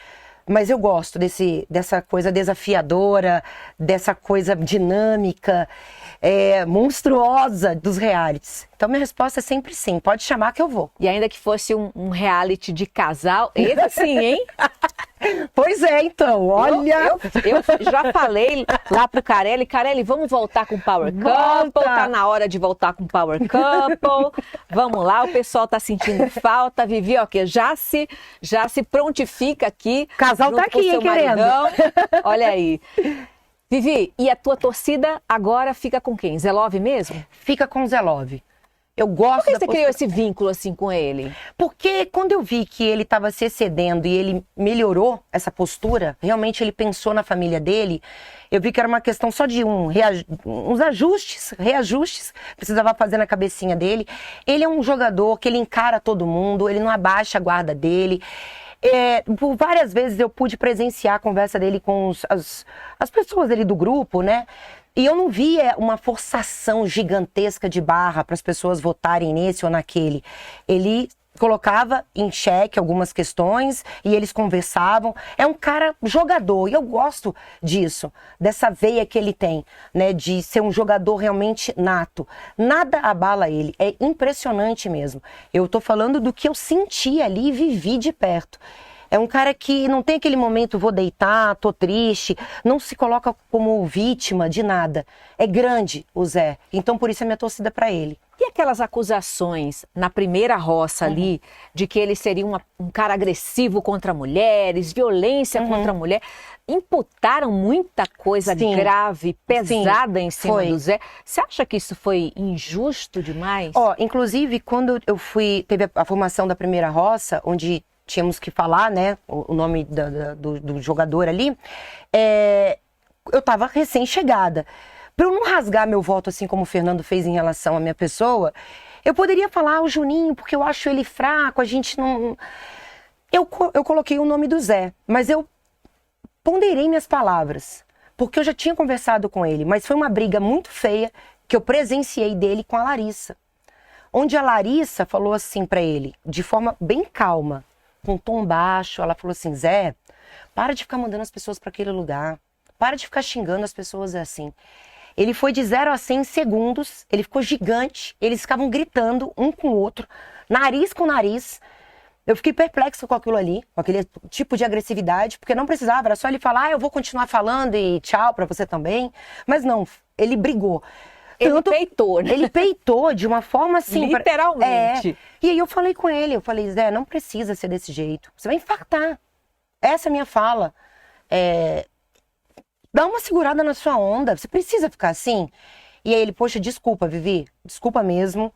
Mas eu gosto dessa coisa desafiadora, dessa coisa dinâmica, monstruosa dos realities. Então minha resposta é sempre sim, pode chamar que eu vou. E ainda que fosse um reality de casal, esse sim, hein? Pois é, então, olha... Eu já falei lá pro Carelli, vamos voltar com Power Couple, tá na hora de voltar com Power Couple, vamos lá, o pessoal tá sentindo falta, Vivi, ó, que já se prontifica aqui. O casal tá aqui, querendo. Olha aí. Vivi, e a tua torcida agora fica com quem? Zé Love mesmo? Fica com o Zé Love. Eu gosto. Por que você criou esse vínculo assim com ele? Porque quando eu vi que ele estava se excedendo e ele melhorou essa postura, realmente ele pensou na família dele, eu vi que era uma questão só de uns reajustes, precisava fazer na cabecinha dele. Ele é um jogador que ele encara todo mundo, ele não abaixa a guarda dele. Por várias vezes eu pude presenciar a conversa dele com as pessoas ali do grupo, né? E eu não via uma forçação gigantesca de barra para as pessoas votarem nesse ou naquele. Ele colocava em xeque algumas questões e eles conversavam. É um cara jogador e eu gosto disso, dessa veia que ele tem, né, de ser um jogador realmente nato. Nada abala ele, é impressionante mesmo. Eu tô falando do que eu senti ali e vivi de perto. É um cara que não tem aquele momento, vou deitar, tô triste, não se coloca como vítima de nada. É grande o Zé, então por isso é minha torcida para ele. E aquelas acusações na primeira roça ali, de que ele seria um cara agressivo contra mulheres, violência contra a mulher, imputaram muita coisa grave, pesada em cima do Zé. Você acha que isso foi injusto demais? Inclusive, quando teve a formação da primeira roça, onde tínhamos que falar, né, o nome do jogador ali, eu estava recém-chegada. Para eu não rasgar meu voto, assim como o Fernando fez em relação à minha pessoa, eu poderia falar o Juninho, porque eu acho ele fraco, a gente não... Eu coloquei o nome do Zé, mas eu ponderei minhas palavras, porque eu já tinha conversado com ele, mas foi uma briga muito feia que eu presenciei dele com a Larissa, onde a Larissa falou assim para ele, de forma bem calma, com um tom baixo, ela falou assim: Zé, para de ficar mandando as pessoas para aquele lugar, para de ficar xingando as pessoas assim. Ele foi de 0 a 100 em segundos, ele ficou gigante, eles ficavam gritando um com o outro, nariz com nariz. Eu fiquei perplexa com aquilo ali, com aquele tipo de agressividade, porque não precisava, era só ele falar, eu vou continuar falando e tchau pra você também. Mas não, ele brigou. Ele peitou, né? Ele peitou de uma forma assim... Literalmente. E aí eu falei com ele, eu falei, Zé, não precisa ser desse jeito, você vai infartar. Essa é a minha fala. Dá uma segurada na sua onda, você precisa ficar assim? E aí ele, poxa, desculpa, Vivi, desculpa mesmo.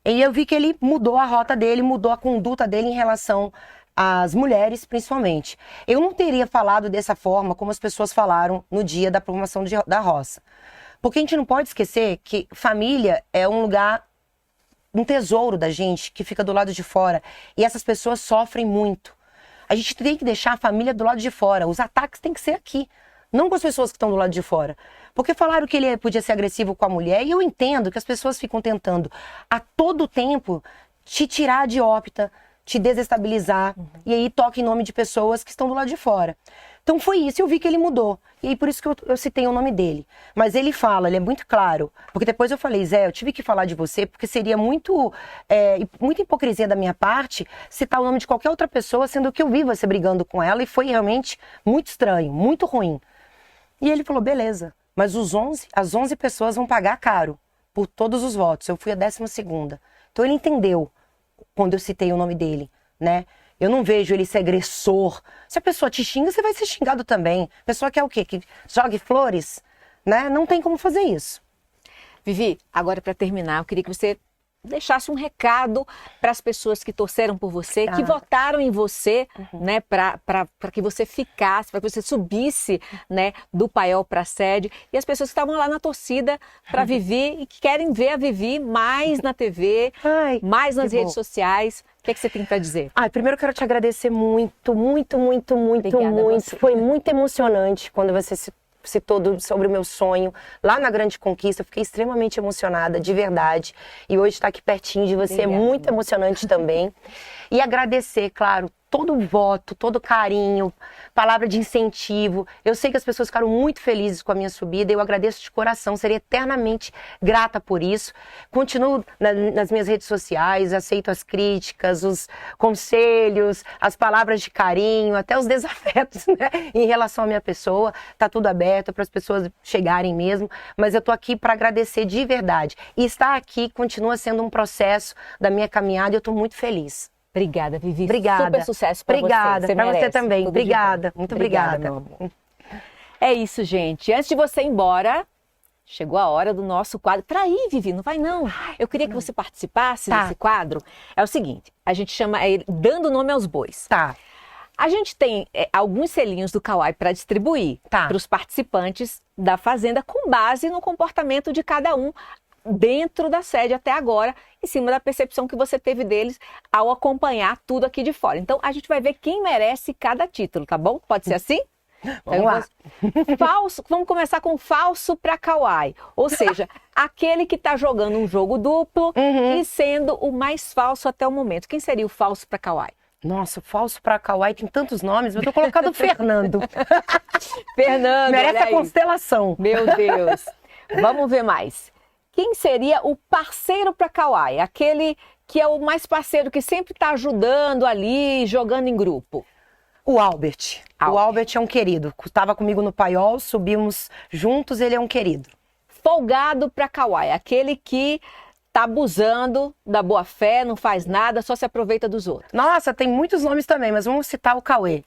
E eu vi que ele mudou a rota dele, mudou a conduta dele em relação às mulheres, principalmente. Eu não teria falado dessa forma como as pessoas falaram no dia da promoção da roça. Porque a gente não pode esquecer que família é um lugar, um tesouro da gente que fica do lado de fora. E essas pessoas sofrem muito. A gente tem que deixar a família do lado de fora. Os ataques têm que ser aqui, não com as pessoas que estão do lado de fora. Porque falaram que ele podia ser agressivo com a mulher, e eu entendo que as pessoas ficam tentando a todo tempo te tirar de órbita, te desestabilizar, e aí toca em nome de pessoas que estão do lado de fora. Então foi isso, eu vi que ele mudou. E aí por isso que eu citei o nome dele. Mas ele fala, ele é muito claro. Porque depois eu falei, Zé, eu tive que falar de você, porque seria muita hipocrisia da minha parte citar o nome de qualquer outra pessoa, sendo que eu vi você brigando com ela, e foi realmente muito estranho, muito ruim. E ele falou, beleza, mas as 11 pessoas vão pagar caro por todos os votos. Eu fui a 12ª. Então ele entendeu quando eu citei o nome dele, né? Eu não vejo ele ser agressor. Se a pessoa te xinga, você vai ser xingado também. A pessoa quer o quê? Que jogue flores? Né? Não tem como fazer isso. Vivi, agora para terminar, eu queria que você deixasse um recado para as pessoas que torceram por você, que votaram em você, né, para que você ficasse, para que você subisse, né, do Paiol para a sede, e as pessoas que estavam lá na torcida para Vivi e que querem ver a Vivi mais na TV, mais nas redes sociais. O que é que você tem para dizer? Primeiro eu quero te agradecer muito, muito, muito, muito, muito. Foi muito emocionante quando você citou sobre o meu sonho lá na Grande Conquista. Eu fiquei extremamente emocionada, de verdade. E hoje estar aqui pertinho de você é muito emocionante também. E agradecer, claro, todo o voto, todo o carinho, palavra de incentivo. Eu sei que as pessoas ficaram muito felizes com a minha subida e eu agradeço de coração, serei eternamente grata por isso. Continuo nas minhas redes sociais, aceito as críticas, os conselhos, as palavras de carinho, até os desafetos, né, em relação à minha pessoa. Tá tudo aberto para as pessoas chegarem mesmo, mas eu tô aqui para agradecer de verdade. E estar aqui continua sendo um processo da minha caminhada e eu tô muito feliz. Obrigada, Vivi. Obrigada. Super sucesso para você. Obrigada, para você também. Tudo Obrigada, muito obrigada. Meu amor. É isso, gente. Antes de você ir embora, chegou a hora do nosso quadro. Para ir, Vivi, não vai não. Eu queria que você participasse desse quadro. É o seguinte, a gente chama ele Dando Nome aos Bois. Tá. A gente tem alguns selinhos do Kauai para distribuir para os participantes da Fazenda com base no comportamento de cada um dentro da sede até agora, em cima da percepção que você teve deles ao acompanhar tudo aqui de fora. Então, a gente vai ver quem merece cada título, tá bom? Pode ser assim? Vamos lá. Falso, vamos começar com falso para Kauai. Ou seja, aquele que está jogando um jogo duplo e sendo o mais falso até o momento. Quem seria o falso para Kauai? Nossa, falso para Kauai tem tantos nomes, mas eu tô colocando o Fernando. Fernando, merece a constelação. Meu Deus. Vamos ver mais. Quem seria o parceiro para Kauai? Aquele que é o mais parceiro, que sempre está ajudando ali, jogando em grupo. O Albert. O Albert é um querido. Estava comigo no Paiol, subimos juntos, ele é um querido. Folgado para Kauai. Aquele que tá abusando da boa fé, não faz nada, só se aproveita dos outros. Nossa, tem muitos nomes também, mas vamos citar o Cauê.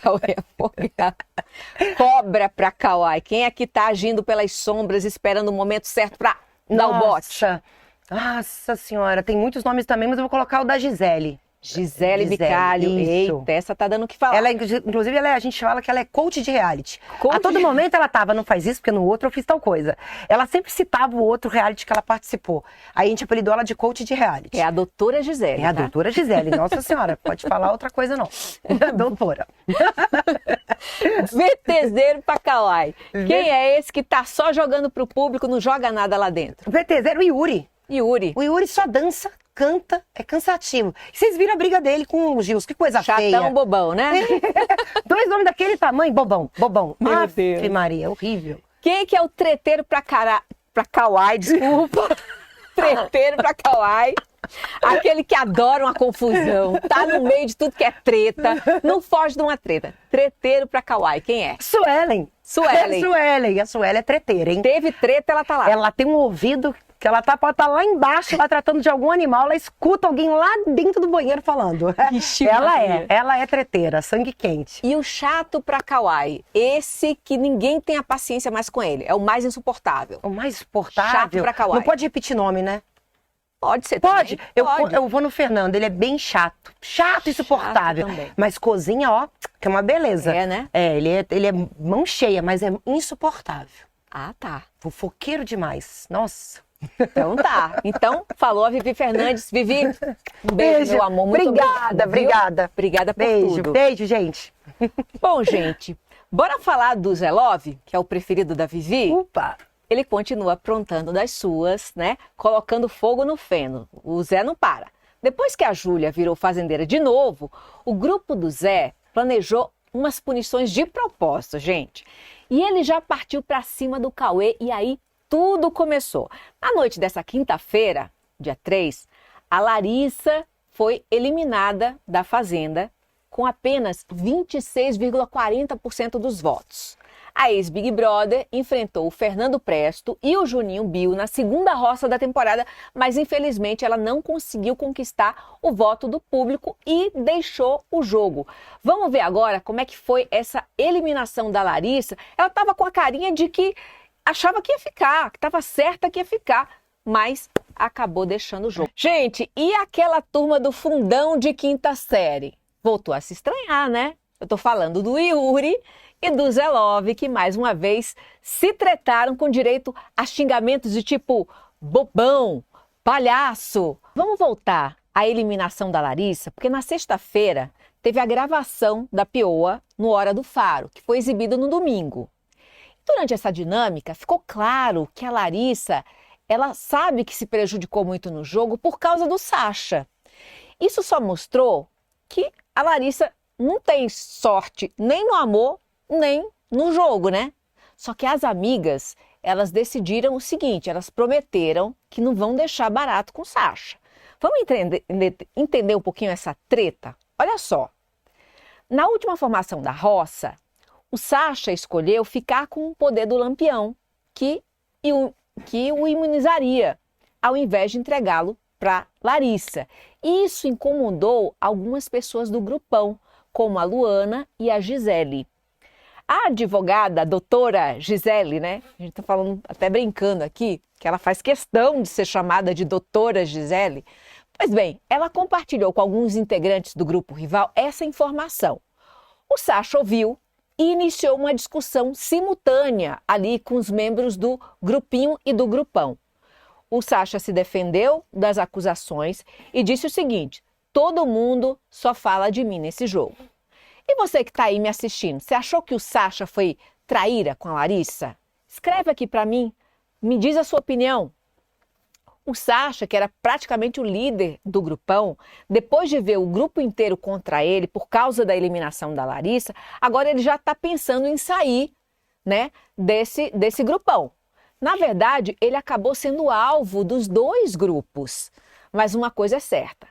Cauê é folgado. Cobra para Kauai. Quem é que tá agindo pelas sombras, esperando o momento certo para dar o bote? Nossa senhora, tem muitos nomes também, mas eu vou colocar o da Gisele. Gisele Bicalho. Eita, essa tá dando o que falar. Ela, inclusive, a gente fala que ela é coach de reality. A todo momento ela tava, não faz isso, porque no outro eu fiz tal coisa. Ela sempre citava o outro reality que ela participou. Aí a gente apelidou ela de coach de reality. É a doutora Gisele. É a doutora Gisele. Nossa senhora, pode falar outra coisa não. Doutora. VTZero para Kauai. Quem é esse que tá só jogando pro público, não joga nada lá dentro? VTZero, o Yuri. Yuri. O Yuri só dança, canta, é cansativo. Vocês viram a briga dele com o Gils, que coisa feia. Chatão bobão, né? Dois homens daquele tamanho, bobão. Meu Deus. Maria, horrível. Quem que é o treteiro pra Kauai, desculpa. Treteiro pra Kauai. Aquele que adora uma confusão, tá no meio de tudo que é treta, não foge de uma treta. Treteiro pra Kauai, quem é? Suelen. A Suelen é treteira, hein? Teve treta, ela tá lá. Ela tem um ouvido que ela pode estar lá embaixo, lá tratando de algum animal, ela escuta alguém lá dentro do banheiro falando. Ela é treteira, sangue quente. E o chato pra Kauai, esse que ninguém tem a paciência mais com ele, é o mais insuportável. O mais insuportável? Chato pra Kauai. Não pode repetir nome, né? Pode ser Pode? também? Eu vou no Fernando, ele é bem chato. Chato e insuportável. também. Mas cozinha, ó, que é uma beleza. É, né? Ele é mão cheia, mas é insuportável. Ah, tá. Fofoqueiro demais. Nossa. Então tá. Então, falou a Vivi Fernandes. Vivi, um beijo, meu amor. Muito obrigada, viu? obrigada. Obrigada por Beijo, tudo. beijo, gente. Bom, gente, bora falar do Zé Love, que é o preferido da Vivi? Opa. Ele continua aprontando das suas, né? Colocando fogo no feno. O Zé não para. Depois que a Júlia virou fazendeira de novo, o grupo do Zé planejou umas punições de propósito, gente. E ele já partiu para cima do Cauê e aí tudo começou. Na noite dessa quinta-feira, dia 3, a Larissa foi eliminada da fazenda com apenas 26,40% dos votos. A ex-Big Brother enfrentou o Fernando Presto e o Juninho Bill na segunda roça da temporada, mas infelizmente ela não conseguiu conquistar o voto do público e deixou o jogo. Vamos ver agora como é que foi essa eliminação da Larissa. Ela estava com a carinha de que achava que ia ficar, que estava certa que ia ficar, mas acabou deixando o jogo. Gente, e aquela turma do fundão de quinta série? Voltou a se estranhar, né? Eu tô falando do Yuri e do Zé Love, que mais uma vez se tretaram com direito a xingamentos de tipo bobão, palhaço. Vamos voltar à eliminação da Larissa, porque na sexta-feira teve a gravação da Pioa no Hora do Faro, que foi exibido no domingo. Durante essa dinâmica, ficou claro que a Larissa, ela sabe que se prejudicou muito no jogo por causa do Sacha. Isso só mostrou que a Larissa não tem sorte nem no amor, nem no jogo, né? Só que as amigas, elas decidiram o seguinte, elas prometeram que não vão deixar barato com o Sacha. Vamos entender um pouquinho essa treta? Olha só, na última formação da roça, o Sacha escolheu ficar com o poder do Lampião, que o imunizaria, ao invés de entregá-lo para Larissa. Isso incomodou algumas pessoas do grupão, como a Luana e a Gisele. A advogada, a doutora Gisele, né? A gente está falando, até brincando aqui, que ela faz questão de ser chamada de doutora Gisele. Pois bem, ela compartilhou com alguns integrantes do grupo rival essa informação. O Sacha ouviu e iniciou uma discussão simultânea ali com os membros do grupinho e do grupão. O Sacha se defendeu das acusações e disse o seguinte: todo mundo só fala de mim nesse jogo. E você que está aí me assistindo, você achou que o Sacha foi traíra com a Larissa? Escreve aqui para mim, me diz a sua opinião. O Sacha, que era praticamente o líder do grupão, depois de ver o grupo inteiro contra ele por causa da eliminação da Larissa, agora ele já está pensando em sair, né, desse grupão. Na verdade, ele acabou sendo alvo dos dois grupos. Mas uma coisa é certa,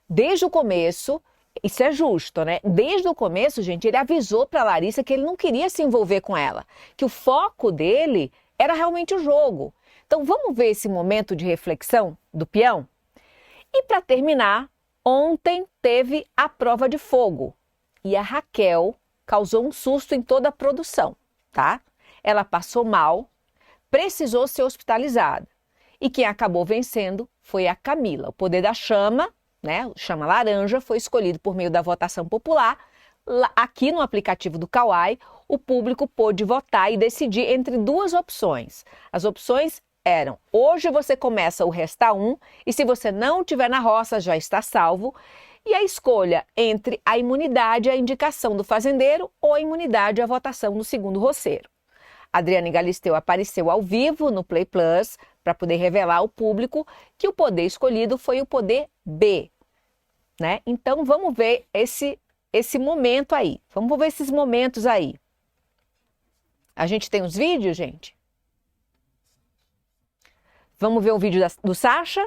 desde o começo, isso é justo, né? Desde o começo, gente, ele avisou para a Larissa que ele não queria se envolver com ela, que o foco dele era realmente o jogo. Então vamos ver esse momento de reflexão do peão? E para terminar, ontem teve a prova de fogo e a Raquel causou um susto em toda a produção, tá? Ela passou mal, precisou ser hospitalizada e quem acabou vencendo foi a Camila. O poder da chama, né, chama laranja, foi escolhido por meio da votação popular. Aqui no aplicativo do Kawai, o público pôde votar e decidir entre duas opções. As opções eram: hoje você começa o Resta 1 e se você não estiver na roça já está salvo. E a escolha entre a imunidade e a indicação do fazendeiro ou a imunidade e a votação do segundo roceiro. Adriane Galisteu apareceu ao vivo no Play Plus para poder revelar ao público que o poder escolhido foi o poder B, né? Então vamos ver esse momento aí. Vamos ver esses momentos aí. A gente tem os vídeos, gente? Vamos ver o vídeo do Sacha?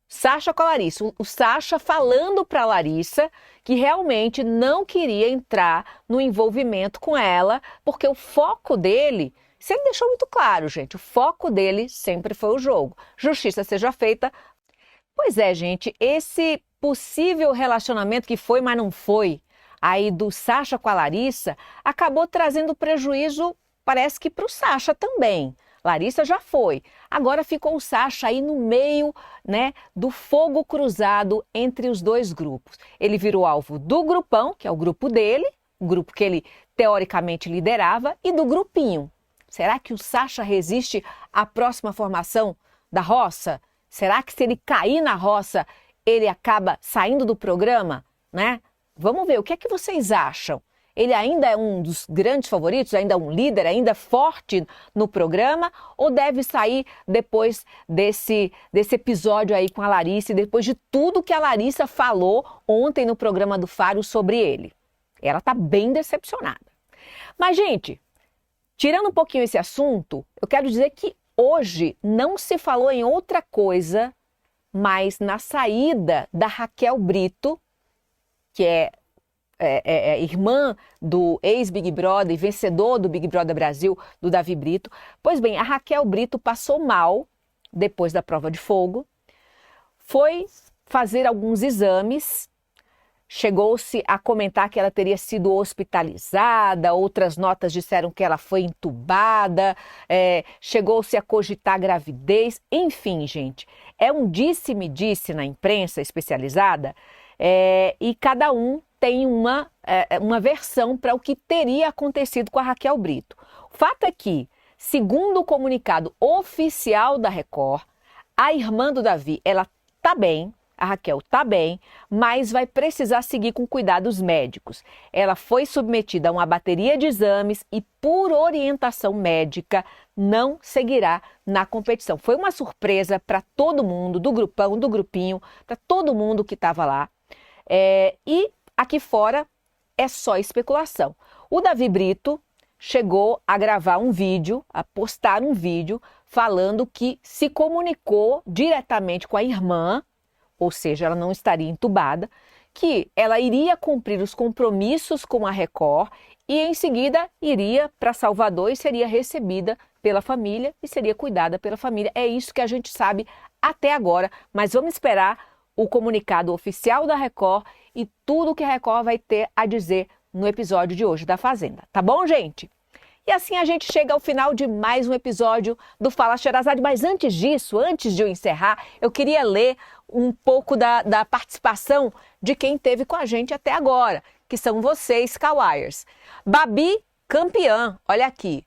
Sacha com a Larissa. O Sacha falando para a Larissa que realmente não queria entrar no envolvimento com ela, porque o foco dele, isso ele deixou muito claro, gente, o foco dele sempre foi o jogo. Justiça seja feita. Pois é, gente, esse possível relacionamento que foi, mas não foi, aí do Sacha com a Larissa, acabou trazendo prejuízo, parece que para o Sacha também. Larissa já foi. Agora ficou o Sacha aí no meio, né, do fogo cruzado entre os dois grupos. Ele virou alvo do grupão, que é o grupo dele, o grupo que ele teoricamente liderava, e do grupinho. Será que o Sacha resiste à próxima formação da roça? Será que se ele cair na roça, ele acaba saindo do programa, né? Vamos ver, o que é que vocês acham? Ele ainda é um dos grandes favoritos, ainda é um líder, ainda forte no programa, ou deve sair depois desse episódio aí com a Larissa, e depois de tudo que a Larissa falou ontem no programa do Faro sobre ele? Ela tá bem decepcionada. Mas, gente, tirando um pouquinho esse assunto, eu quero dizer que hoje não se falou em outra coisa, mas na saída da Raquel Brito, que é irmã do ex-Big Brother e vencedor do Big Brother Brasil, do Davi Brito. Pois bem, a Raquel Brito passou mal depois da prova de fogo, foi fazer alguns exames, chegou-se a comentar que ela teria sido hospitalizada, outras notas disseram que ela foi entubada, chegou-se a cogitar gravidez, enfim, gente, é um disse-me-disse na imprensa especializada, e cada um tem uma versão para o que teria acontecido com a Raquel Brito. O fato é que, segundo o comunicado oficial da Record, a irmã do Davi, ela tá bem, a Raquel tá bem, mas vai precisar seguir com cuidados médicos. Ela foi submetida a uma bateria de exames e, por orientação médica, não seguirá na competição. Foi uma surpresa para todo mundo, do grupão, do grupinho, para todo mundo que estava lá. E aqui fora é só especulação. O Davi Brito chegou a gravar um vídeo, a postar um vídeo, falando que se comunicou diretamente com a irmã, ou seja, ela não estaria entubada, que ela iria cumprir os compromissos com a Record e em seguida iria para Salvador e seria recebida pela família e seria cuidada pela família. É isso que a gente sabe até agora, mas vamos esperar o comunicado oficial da Record e tudo que a Record vai ter a dizer no episódio de hoje da Fazenda. Tá bom, gente? E assim a gente chega ao final de mais um episódio do Fala Sherazade. Mas antes disso, antes de eu encerrar, eu queria ler um pouco da participação de quem esteve com a gente até agora, que são vocês, Kawaiers. Babi campeã, olha aqui.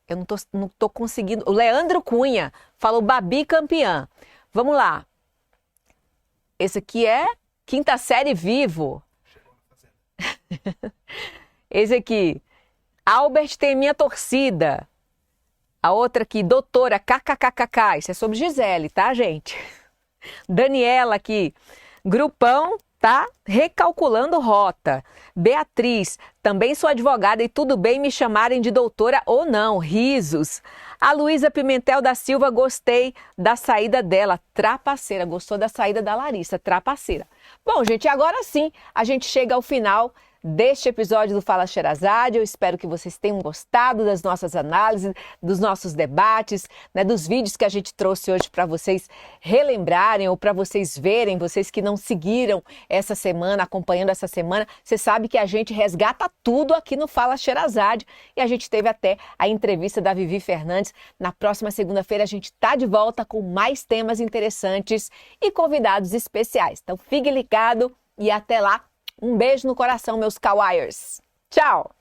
Eu não tô conseguindo. O Leandro Cunha falou Babi campeã. Vamos lá. Esse aqui é quinta série vivo. Esse aqui. Albert tem minha torcida. A outra aqui, doutora, kkkk. Isso é sobre Gisele, tá, gente? Daniela aqui. Grupão tá recalculando rota. Beatriz, também sou advogada e tudo bem me chamarem de doutora ou não. Risos. A Luísa Pimentel da Silva, gostei da saída dela. Trapaceira. Gostou da saída da Larissa. Trapaceira. Bom, gente, agora sim a gente chega ao final deste episódio do Fala Sherazade. Eu espero que vocês tenham gostado das nossas análises, dos nossos debates, né, dos vídeos que a gente trouxe hoje para vocês relembrarem ou para vocês verem, vocês que não seguiram essa semana, acompanhando essa semana, você sabe que a gente resgata tudo aqui no Fala Sherazade e a gente teve até a entrevista da Vivi Fernandes. Na próxima segunda-feira a gente está de volta com mais temas interessantes e convidados especiais. Então fique ligado e até lá. Um beijo no coração, meus Kawaiers. Tchau!